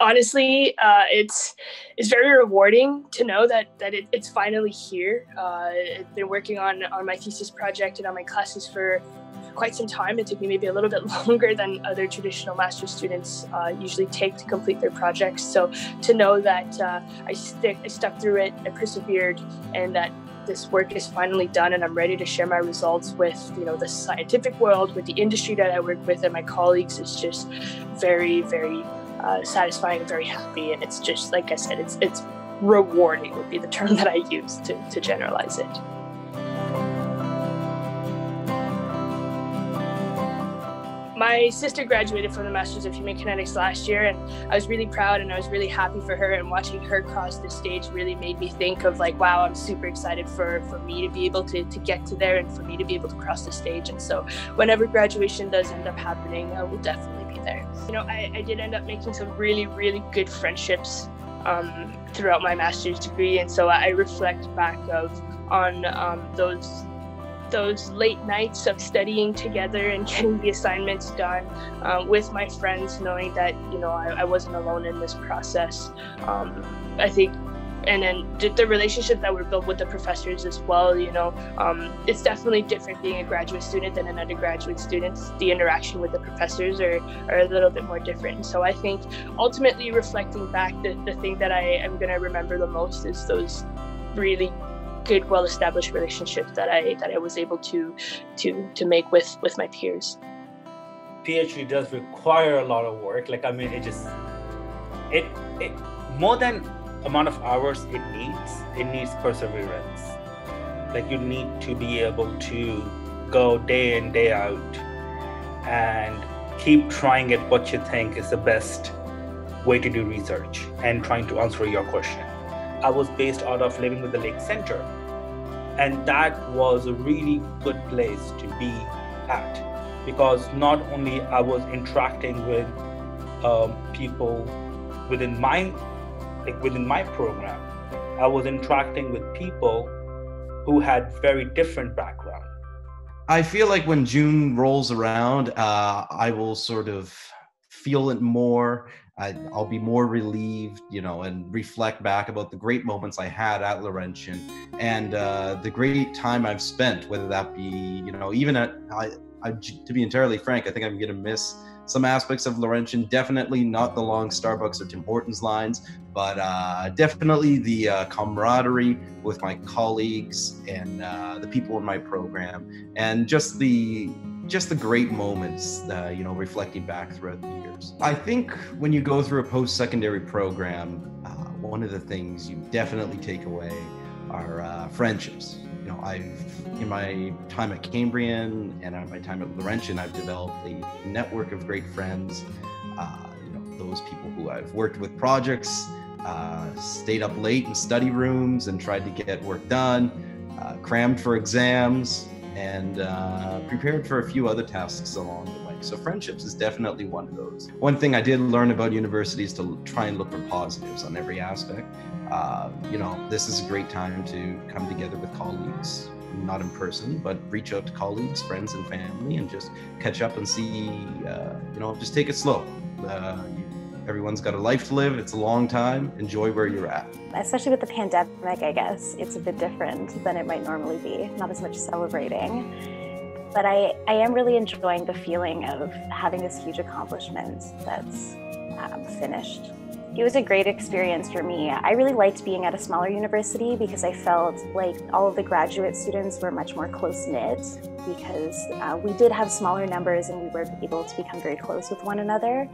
Honestly, it's very rewarding to know that it's finally here. I've been working on my thesis project and on my classes for quite some time. It took me maybe a little bit longer than other traditional master's students usually take to complete their projects. So to know that I stuck through it, I persevered, and that this work is finally done and I'm ready to share my results with, the scientific world, with the industry that I work with and my colleagues, is just very, very satisfying and very happy. And it's just, like I said, it's rewarding would be the term that I use to generalize it. My sister graduated from the Masters of Human Kinetics last year, and I was really proud and I was really happy for her, and watching her cross the stage really made me think of like, wow, I'm super excited for me to be able to get to there and for me to be able to cross the stage. And so whenever graduation does end up happening, I will definitely be there. I did end up making some really, really good friendships throughout my master's degree, and so I reflect back on those late nights of studying together and getting the assignments done with my friends, knowing that I wasn't alone in this process. I think, and then the relationships that were built with the professors as well. It's definitely different being a graduate student than an undergraduate student. The interaction with the professors are a little bit more different. And so I think ultimately reflecting back, the thing that I am going to remember the most is those really good, well-established relationships that I was able to make with my peers. PhD does require a lot of work. It more than amount of hours it needs perseverance. You need to be able to go day in, day out and keep trying at what you think is the best way to do research and trying to answer your question. I was based out of Living with the Lake Center, and that was a really good place to be at, because not only I was interacting with people within my program, I was interacting with people who had very different backgrounds. I feel like when June rolls around, I will sort of feel it more. I'll be more relieved, and reflect back about the great moments I had at Laurentian and the great time I've spent, whether that be, even to be entirely frank, I think I'm going to miss some aspects of Laurentian. Definitely not the long Starbucks or Tim Hortons lines, but definitely the camaraderie with my colleagues and the people in my program, and just the great moments, reflecting back throughout the years. I think when you go through a post-secondary program, one of the things you definitely take away are friendships. In my time at Cambrian and at my time at Laurentian, I've developed a network of great friends. Those people who I've worked with projects, stayed up late in study rooms and tried to get work done, crammed for exams, and prepared for a few other tasks along the way. So friendships is definitely one of those. One thing I did learn about university is to try and look for positives on every aspect. This is a great time to come together with colleagues, not in person, but reach out to colleagues, friends, and family, and just catch up and see, just take it slow. Everyone's got a life to live. It's a long time. Enjoy where you're at. Especially with the pandemic, I guess, it's a bit different than it might normally be. Not as much celebrating. But I am really enjoying the feeling of having this huge accomplishment that's finished. It was a great experience for me. I really liked being at a smaller university because I felt like all of the graduate students were much more close-knit, because we did have smaller numbers and we were able to become very close with one another.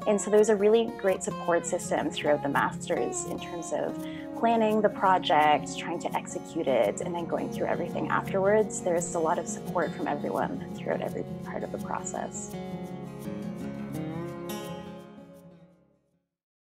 And so there was a really great support system throughout the master's in terms of planning the project, trying to execute it, and then going through everything afterwards. There was a lot of support from everyone throughout every part of the process.